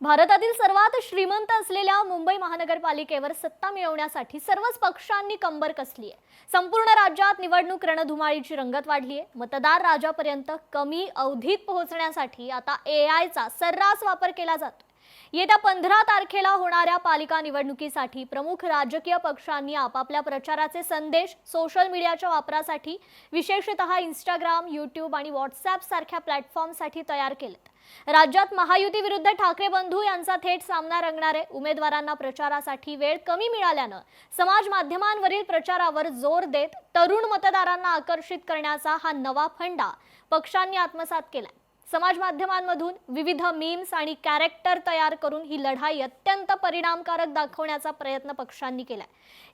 भारतातील सर्वात श्रीमंत असलेल्या मुंबई महानगरपालिकेवर सत्ता मिळवण्यासाठी सर्वच पक्षांनी कंबर कसली आहे। संपूर्ण राज्यात निवडणूक रणधुमाळीची रंगत वाढली आहे। मतदार राजापर्यंत कमी अवधीत पोहोचण्यासाठी आता एआयचा सर्रास वापर केला जातो। येत्या 15 तारखेला होणाऱ्या पालिका निवडणुकीसाठी प्रमुख राजकीय पक्षांनी आपापल्या प्रचाराचे संदेश सोशल मीडियाच्या वापरासाठी विशेषतः इंस्टाग्राम, यूट्यूब आणि व्हॉट्सॲप सारख्या प्लॅटफॉर्मसाठी तयार केलेत। राज्यात महायुती विरुद्ध ठाकरे बंधू यांचा थेट सामना रंगणारे उमेदवारांना प्रचारासाठी वेळ कमी मिळाल्याने समाज माध्यमांवरील प्रचारावर जोर देत तरुण मतदारांना आकर्षित करण्याचा हा नवा फंडा पक्षांनी आत्मसात केला। समाज माध्यमांमधून विविध मीम्स आणि कॅरेक्टर तयार करून ही लढाई अत्यंत परिणामकारक दाखवण्याचा प्रयत्न पक्षांनी केलाय।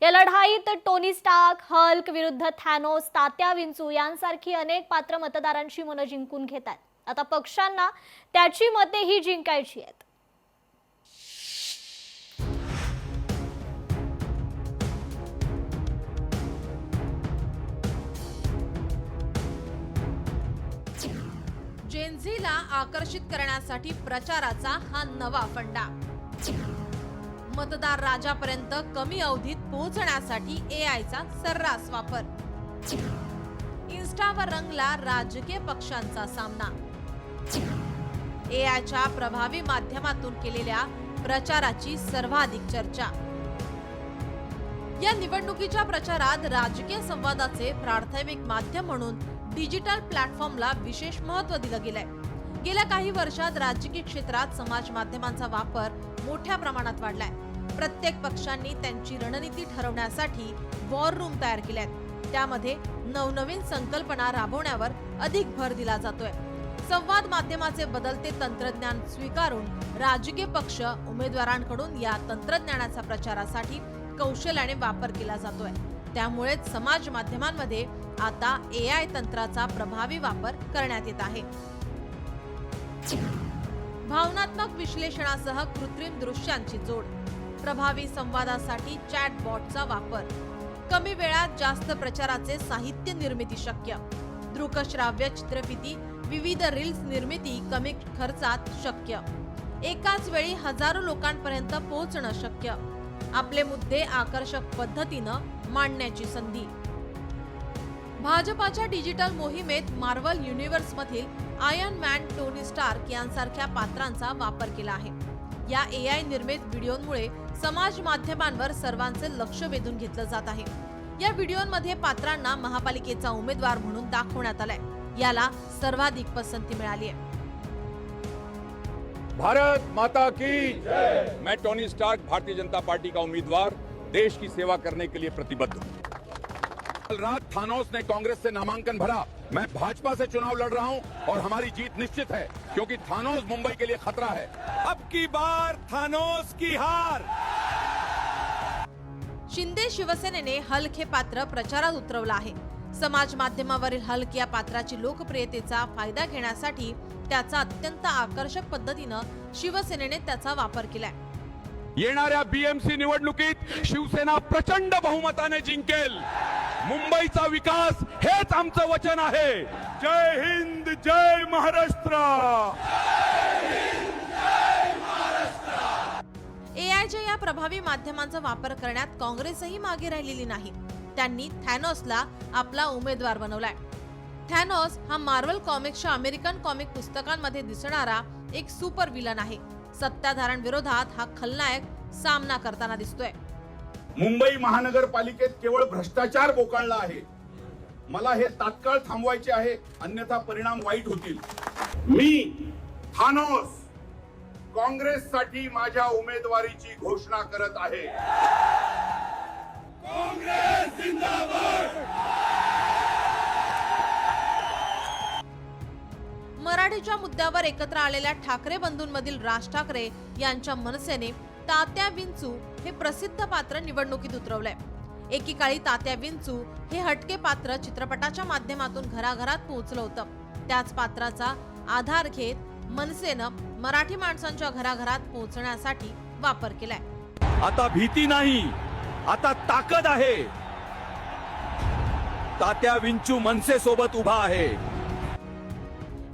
या लढाईत टोनी स्टार्क, हल्क विरुद्ध थॅनोस, तात्या विंचू यांसारखी अनेक पात्र मतदारांची मनं जिंकून घेतात। आता पक्षांना त्याची मतेही जिंकायची आहेत। जेनझीला आकर्षित करण्यासाठी प्रचाराचा हा नवा फंडा। मतदार राजापर्यंत कमी अवधीत पोहोचण्यासाठी एआयचा सर्रास वापर। इन्स्टावर रंगला राजकीय पक्षांचा सामना। एआयच्या प्रभावी माध्यमातून केलेल्या प्रचाराची सर्वाधिक चर्चा। या निवडणुकीच्या प्रचारात राजकीय संवादाचे प्राथमिक माध्यम म्हणून डिजिटल प्लॅटफॉर्मला विशेष महत्त्व दिलं गेलंय। गेल्या काही वर्षात राजकीय क्षेत्रात समाज माध्यमांचा वापर मोठ्या प्रमाणात वाढलाय। प्रत्येक पक्षांनी त्यांची रणनीती ठरवण्यासाठी वॉर रूम तयार केल्यात। त्यामध्ये नवनवीन संकल्पना राबवण्यावर अधिक भर दिला जातोय। संवाद माध्यमाचे बदलते तंत्रज्ञान स्वीकारून राजकीय पक्ष उमेदवारांकडून या तंत्रज्ञानाचा प्रचारासाठी कौशल्याने वापर केला जातोय। त्यामुळे समाज माध्यमांमध्ये आता एआय तंत्राचा प्रभावी वापर करण्यात येत आहे। भावनात्मक विश्लेषणासह कृत्रिम दृश्यांची जोड, प्रभावी संवादासाठी चॅटबॉटचा वापर, कमी वेळात जास्त प्रचाराचे साहित्य निर्मिती शक्य, दृकश्राव्य चित्रफिती, विविध रील्स निर्मिती कमी खर्चात शक्य, एकाच वेळी हजारो लोकांपर्यंत पोहोचणं शक्य, आपले मुद्दे आकर्षक पद्धतीनं मांडण्याची संधी। भाजपाच्या डिजिटल मोहिमेत मार्वल युनिव्हर्स मधील आयर्न मॅन, टोनी स्टार्क यांसारख्या पात्रांचा वापर केला आहे। या एआय निर्मित व्हिडिओमुळे समाज माध्यमांवर सर्वांचे लक्ष वेधून घेतलं जात आहे। या व्हिडिओमध्ये पात्रांना महापालिकेचा उमेदवार म्हणून दाखवण्यात आलाय। याला सर्वाधिक पसंती मिळाली आहे। भारत माता की जय। मैं Tony Starc, Bharatiya Janata party का उम्मीदवार, देश की सेवा करने के लिए प्रतिबद्ध हूं। कल रात थानोस ने कांग्रेस से नामांकन भरा। मैं भाजपा से चुनाव लड़ रहा हूं और हमारी जीत निश्चित है, क्योंकि थानोस मुंबई के लिए खतरा है। अब की बार थानोस की हार। शिंदे शिवसेनेने हल्क हे पात्र प्रचारात उतरवलं आहे। समाज माध्यमावरील हल्क या पात्राची लोकप्रियतेचा फायदा घेण्यासाठी त्याचा अत्यंत आकर्षक पद्धतीनं शिवसेनेने त्याचा वापर केलाय। येणाऱ्या बीएमसी निवडणुकीत शिवसेना प्रचंड बहुमताने जिंकेल। मुंबईचा विकास हेच आमचं वचन आहे। जय हिंद, जय महाराष्ट्र। एआयच्या या प्रभावी माध्यमांचा वापर करण्यात काँग्रेसही मागे राहिलेली नाही। त्यांनी थॅनोसला आपला उमेदवार बनवलाय। थॅनोस हा मार्वल कॉमिक्सच्या अमेरिकन कॉमिक पुस्तकांमध्ये दिसणारा एक सुपर विलन आहे। सत्ताधाऱ्यांविरोधात हा खलनायक सामना करताना दिसतोय। मुंबई महानगरपालिकेत केवळ भ्रष्टाचार बोकाळला आहे। मला हे तात्काळ थांबवायचे आहे, अन्यथा परिणाम वाईट होतील। मी थानोस काँग्रेससाठी माझ्या उमेदवारीची घोषणा करत आहे। काँग्रेस जिंदाबाद। मराठीच्या मुद्द्यावर एकत्र आलेल्या ठाकरे बंधूंमधील राज ठाकरे यांच्या मनसेने तात्या विंचू हे प्रसिद्ध पात्र निवडणुकीत उतरवलंय। एकेकाळी तात्या विंचू हे हटके पात्र चित्रपटाच्या माध्यमातून घराघरात पोहोचलं होतं। त्याच पात्राचा आधार घेत मनसेनं मराठी माणसांच्या घराघरात पोहोचण्यासाठी वापर केलाय। आता भीती नाही, आता ताकद आहे। तात्या विंचू मनसे सोबत उभा आहे।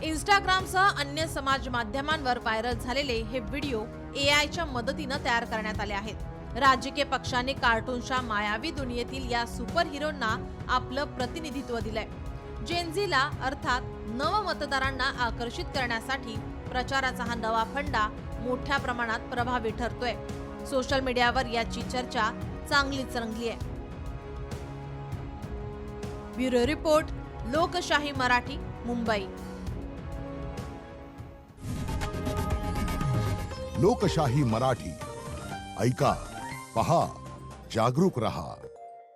इंस्टाग्रामसह अन्य समाज माध्यमांवर व्हायरल झालेले हे व्हिडिओ एआयच्या मदतीनं तयार करण्यात आले आहेत. राजकीय पक्षांनी कार्टूनच्या मायावी दुनियेतील या सुपर हिरोंना आपलं प्रतिनिधित्व दिलंय. जेनझीला अर्थात नव मतदारांना आकर्षित करण्यासाठी प्रचाराचा हा नवा फंडा मोठ्या प्रमाणात प्रभावी ठरतोय. सोशल मीडियावर याची चर्चा चांगलीच रंगली आहे. ब्युरो रिपोर्ट, लोकशाही मराठी, मुंबई. लोकशाही मराठी ऐका, पहा, जागरूक रहा.